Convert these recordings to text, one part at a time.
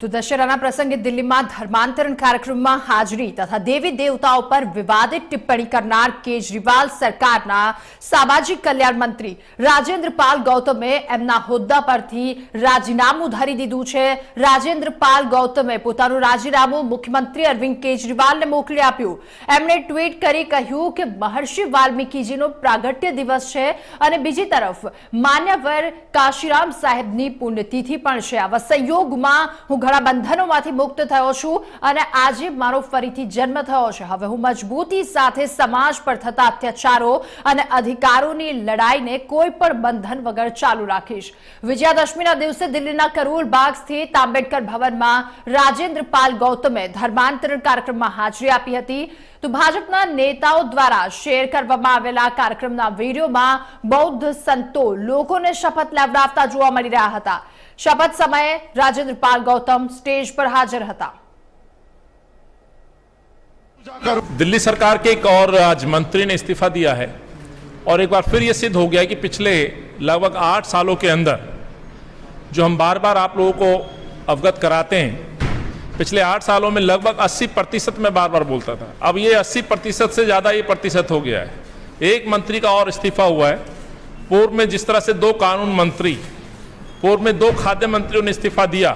તો દશેરાના પ્રસંગે દિલ્હીમાં ધર્માંતરણ કાર્યક્રમમાં હાજરી તથા દેવી દેવતાઓ પર વિવાદિત ટિપ્પણી કરનાર કેજરીવાલ સરકારના સામાજિક કલ્યાણ મંત્રી રાજેન્દ્ર પાલ ગૌતમે એમના હોદ્દા પરથી રાજીનામું ધરી દીધું છે। રાજેન્દ્ર પાલ ગૌતમે પોતાનું રાજીનામું મુખ્યમંત્રી અરવિંદ કેજરીવાલને મોકલી આપ્યું। એમણે ટ્વીટ કરી કહ્યું કે મહર્ષિ વાલ્મીકીજીનો પ્રાગટ્ય દિવસ છે અને બીજી તરફ માન્યવર કાશીરામ સાહેબની પુણ્યતિથિ પણ છે। આવા સંયોગમાં હું ઘણા બંધનોમાંથી મુક્ત થયો છું અને આજે મારો ફરીથી જન્મ થયો છે। હવે હું મજબૂતી સાથે સમાજ પર થતા અત્યાચારો અને અધિકારોની લડાઈને કોઈ પણ બંધન વગર ચાલુ રાખીશ। વિજયાદશમીના દિવસે દિલ્હીના કરોલ બાગ સ્થિત આંબેડકર ભવનમાં રાજેન્દ્ર પાલ ગૌતમે ધર્માંતરણ કાર્યક્રમમાં હાજરી આપી હતી। તો ભાજપના નેતાઓ દ્વારા શેર કરવામાં આવેલા કાર્યક્રમના વીડિયોમાં બૌદ્ધ સંતો લોકોને શપથ લેવડાવતા જોવા મળી રહ્યા હતા। शपथ समय राजेंद्र पाल गौतम स्टेज पर हाजिर था। दिल्ली सरकार के एक और आज मंत्री ने इस्तीफा दिया है और एक बार फिर यह सिद्ध हो गया कि पिछले लगभग 8 सालों के अंदर जो हम बार बार आप लोगों को अवगत कराते हैं, पिछले 8 सालों में लगभग 80% में बार बार बोलता था। अब ये 80% से ज़्यादा ये प्रतिशत हो गया है। एक मंत्री का और इस्तीफा हुआ है। पूर्व में जिस तरह से 2 कानून मंत्री, पूर्व में 2 खाद्य मंत्रियों ने इस्तीफा दिया,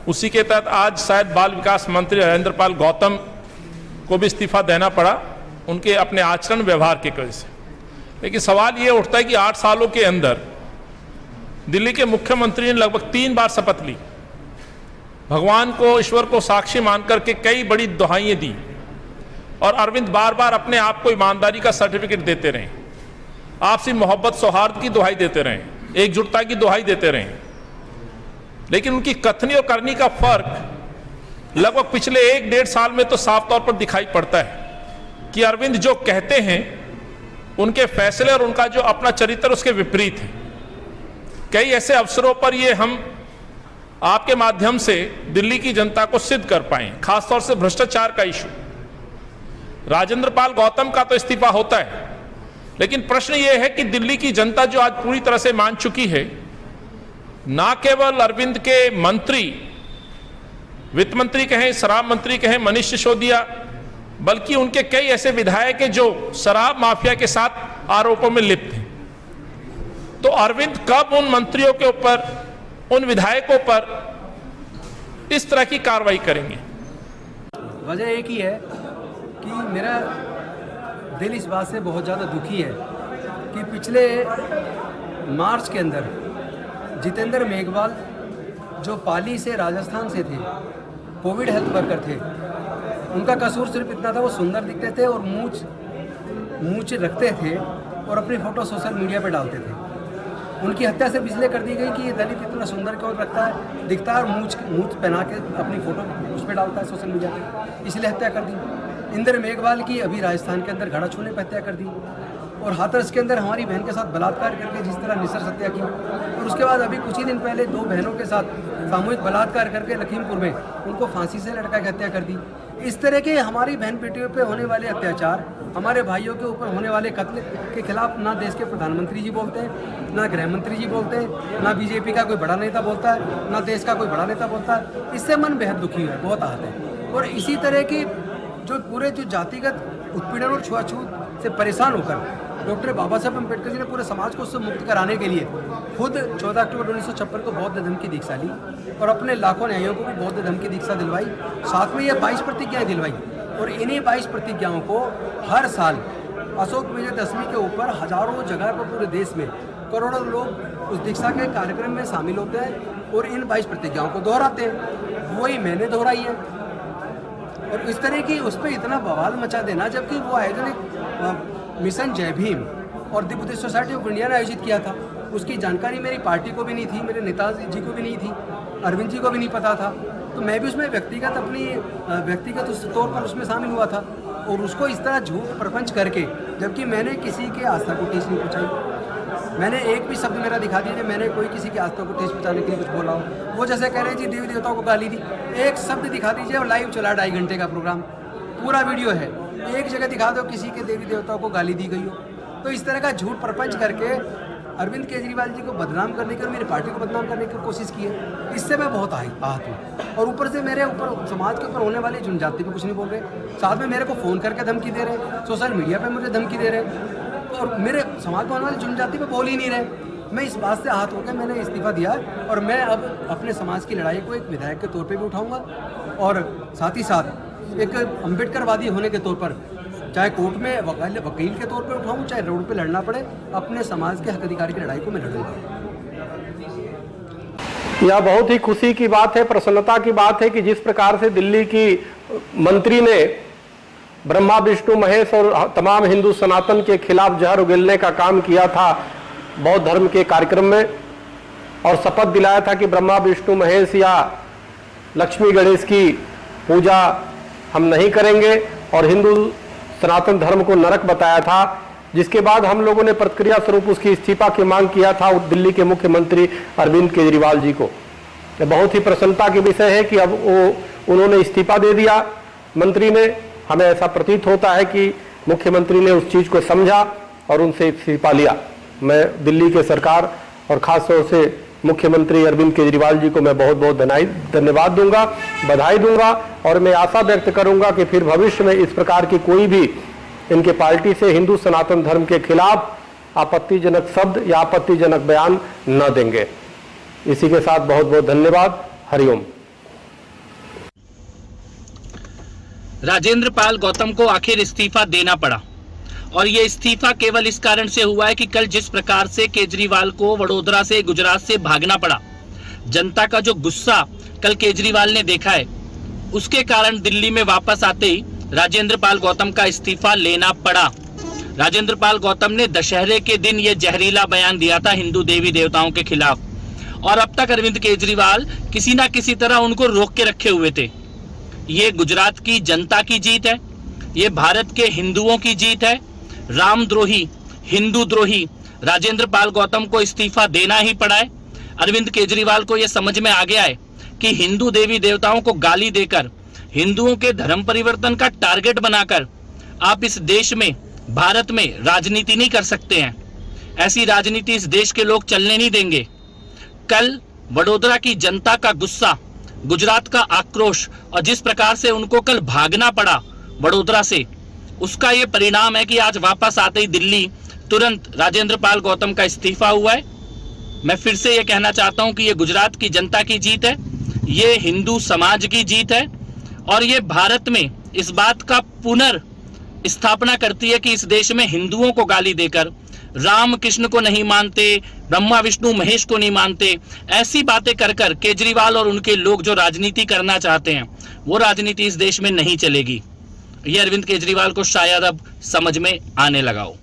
उसी के तहत आज शायद बाल विकास मंत्री राजेंद्र पाल गौतम को भी इस्तीफा देना पड़ा उनके अपने आचरण व्यवहार के वजह से। लेकिन सवाल ये उठता है कि 8 सालों के अंदर दिल्ली के मुख्यमंत्री ने लगभग 3 बार शपथ ली, भगवान को, ईश्वर को साक्षी मान करके कई बड़ी दुहाइयां दी और अरविंद बार बार अपने आप को ईमानदारी का सर्टिफिकेट देते रहे, आपसी मोहब्बत सौहार्द की दुहाई देते रहे, एकजुटता की दुहाई देते रहे। लेकिन उनकी कथनी और करनी का फर्क लगभग पिछले 1-1.5 साल में तो साफ तौर पर दिखाई पड़ता है कि अरविंद जो कहते हैं उनके फैसले और उनका जो अपना चरित्र उसके विपरीत है। कई ऐसे अवसरों पर ये हम आपके माध्यम से दिल्ली की जनता को सिद्ध कर पाए, खासतौर से भ्रष्टाचार का इशू। राजेंद्र पाल गौतम का तो इस्तीफा होता है, लेकिन प्रश्न यह है कि दिल्ली की जनता जो आज पूरी तरह से मान चुकी है, ना केवल अरविंद के मंत्री, वित्त मंत्री कहें, शराब मंत्री कहें मनीष सिसोदिया, बल्कि उनके कई ऐसे विधायक हैं जो शराब माफिया के साथ आरोपों में लिप्त हैं। तो अरविंद कब उन मंत्रियों के ऊपर, उन विधायकों पर इस तरह की कार्रवाई करेंगे? वजह एक ही है कि मेरा दिल इस बात से बहुत ज़्यादा दुखी है कि पिछले मार्च के अंदर जितेंद्र मेघवाल जो पाली से, राजस्थान से थे, कोविड हेल्थ वर्कर थे, उनका कसूर सिर्फ इतना था वो सुंदर दिखते थे और मूंछ रखते थे और अपनी फ़ोटो सोशल मीडिया पर डालते थे। उनकी हत्या सिर्फ इसलिए कर दी गई कि ये दलित इतना सुंदर क्यों दिखता है और मूंछ पहना के अपनी फ़ोटो उस पर डालता है सोशल मीडिया पर, इसलिए हत्या कर दी। इंद्र मेघवाल की अभी राजस्थान के अंदर घड़ा छूने पर हत्या कर दी और हाथरस के अंदर हमारी बहन के साथ बलात्कार करके जिस तरह निसर्ग हत्या की, और उसके बाद अभी कुछ ही दिन पहले 2 बहनों के साथ सामूहिक बलात्कार करके लखीमपुर में उनको फांसी से लटका के हत्या कर दी। इस तरह के हमारी बहन बेटियों पे होने वाले अत्याचार, हमारे भाइयों के ऊपर होने वाले कत्ल के खिलाफ ना देश के प्रधानमंत्री जी बोलते हैं, ना गृह मंत्री जी बोलते हैं, ना बीजेपी का कोई बड़ा नेता बोलता है, ना देश का कोई बड़ा नेता बोलता है। इससे मन बेहद दुखी है, बहुत आहत है। और इसी तरह की जो पूरे जो जातिगत उत्पीड़न और छुआछूत से परेशान होकर डॉक्टर बाबा साहब अम्बेडकर जी ने पूरे समाज को उससे मुक्त कराने के लिए खुद 14 अक्टूबर 1956 को बौद्ध धर्म की दीक्षा ली और अपने लाखों न्यायियों को भी बौद्ध धर्म की दीक्षा दिलवाई। साथ में ये 22 प्रतिज्ञाएं दिलवाई और इन्हीं 22 प्रतिज्ञाओं को हर साल अशोक विजयदशमी के ऊपर हजारों जगह पर पूरे देश में करोड़ों लोग उस दीक्षा के कार्यक्रम में शामिल होते हैं और इन 22 प्रतिज्ञाओं को दोहराते हैं। वही मैंने दोहराई है और इस तरह की उस पर इतना बवाल मचा देना, जबकि वो आयोजन एक मिशन जय भीम और the Buddhist society of India ने आयोजित किया था। उसकी जानकारी मेरी पार्टी को भी नहीं थी, मेरे नेताजी को भी नहीं थी, अरविंद जी को भी नहीं पता था। तो मैं भी उसमें व्यक्तिगत उस तौर पर उसमें शामिल हुआ था और उसको इस तरह झूठ प्रपंच करके, जबकि मैंने किसी के आस्था को ठेस नहीं पहुँचाई। मैंने एक भी शब्द मेरा दिखा दीजिए मैंने कोई किसी की आस्था को ठेस पहुँचाने के लिए कुछ बोला हो। वो जैसे कह रहे हैं जी देवी देवताओं को गाली दी, एक शब्द दिखा दीजिए और लाइव चला 2.5 घंटे का प्रोग्राम, पूरा वीडियो है, एक जगह दिखा दो किसी के देवी देवताओं को गाली दी गई हो। तो इस तरह का झूठ प्रपंच करके अरविंद केजरीवाल जी को बदनाम करने की और मेरी पार्टी को बदनाम करने की कोशिश की है। इससे मैं बहुत आहत हूँ। और ऊपर से मेरे ऊपर समाज के ऊपर होने वाली जनजाति पे कुछ नहीं बोल रहे, साथ में मेरे को फ़ोन करके धमकी दे रहे, सोशल मीडिया पे मुझे धमकी दे रहे और मेरे समाज में होने वाली जनजाति पे बोल ही नहीं रहे। मैं इस बात से आहत होकर मैंने इस्तीफा दिया और मैं अब अपने समाज की लड़ाई को एक विधायक के तौर पे भी उठाऊंगा और साथ ही साथ एक अम्बेडकरवादी होने के तौर पर चाहे कोर्ट में वकील के तौर पर उठाऊं, चाहे रोड पे लड़ना पड़े, अपने समाज के हक अधिकार की लड़ाई को मैं लड़ूंगा। यह बहुत ही खुशी की बात है, प्रसन्नता की बात है कि जिस प्रकार से दिल्ली की मंत्री ने ब्रह्मा विष्णु महेश और तमाम हिंदू सनातन के खिलाफ जहर उगलने का काम किया था बौद्ध धर्म के कार्यक्रम में और शपथ दिलाया था कि ब्रह्मा विष्णु महेश या लक्ष्मी गणेश की पूजा हम नहीं करेंगे और हिंदू सनातन धर्म को नरक बताया था, जिसके बाद हम लोगों ने प्रतिक्रिया स्वरूप उसकी इस्तीफा की मांग किया था दिल्ली के मुख्यमंत्री अरविंद केजरीवाल जी को। यह बहुत ही प्रसन्नता के विषय है कि अब उन्होंने इस्तीफा दे दिया मंत्री ने। हमें ऐसा प्रतीत होता है कि मुख्यमंत्री ने उस चीज़ को समझा और उनसे इस्तीफा लिया। मैं दिल्ली के सरकार और खास तौर से मुख्यमंत्री अरविंद केजरीवाल जी को मैं बहुत बहुत धन्यवाद दूंगा, बधाई दूंगा और मैं आशा व्यक्त करूंगा कि फिर भविष्य में इस प्रकार की कोई भी इनके पार्टी से हिंदू सनातन धर्म के खिलाफ आपत्तिजनक शब्द या आपत्तिजनक बयान न देंगे। इसी के साथ बहुत बहुत धन्यवाद। हरिओम। राजेंद्र पाल गौतम को आखिर इस्तीफा देना पड़ा और ये इस्तीफा केवल इस कारण से हुआ है कि कल जिस प्रकार से केजरीवाल को वडोदरा से गुजरात से भागना पड़ा, जनता का जो गुस्सा कल केजरीवाल ने देखा है, उसके कारण दिल्ली में वापस आते ही राजेंद्र पाल गौतम का इस्तीफा लेना पड़ा। राजेंद्र पाल गौतम ने दशहरे के दिन ये जहरीला बयान दिया था हिंदू देवी देवताओं के खिलाफ और अब तक अरविंद केजरीवाल किसी ना किसी तरह उनको रोक के रखे हुए थे। ये गुजरात की जनता की जीत है, ये भारत के हिंदुओं की जीत है। रामद्रोही, हिंदू द्रोही राजेंद्र पाल गौतम को इस्तीफा देना ही पड़ा है। अरविंद केजरीवाल को यह समझ में आ गया है कि हिंदू देवी देवताओं को गाली देकर, हिंदुओं के धर्म परिवर्तन का टारगेट बनाकर आप इस देश में, भारत में राजनीति नहीं कर सकते हैं। ऐसी राजनीति इस देश के लोग चलने नहीं देंगे। कल वडोदरा की जनता का गुस्सा, गुजरात का आक्रोश और जिस प्रकार से उनको कल भागना पड़ा वडोदरा से, उसका ये परिणाम है कि आज वापस आते ही दिल्ली तुरंत राजेंद्र पाल गौतम का इस्तीफा हुआ है। मैं फिर से ये कहना चाहता हूं कि ये गुजरात की जनता की जीत है, ये हिंदू समाज की जीत है और ये भारत में इस बात का पुनर्स्थापना करती है कि इस देश में हिंदुओं को गाली देकर, राम कृष्ण को नहीं मानते, ब्रह्मा विष्णु महेश को नहीं मानते, ऐसी बातें कर कर केजरीवाल और उनके लोग जो राजनीति करना चाहते हैं, वो राजनीति इस देश में नहीं चलेगी। ये अरविंद केजरीवाल को शायद अब समझ में आने लगा हो।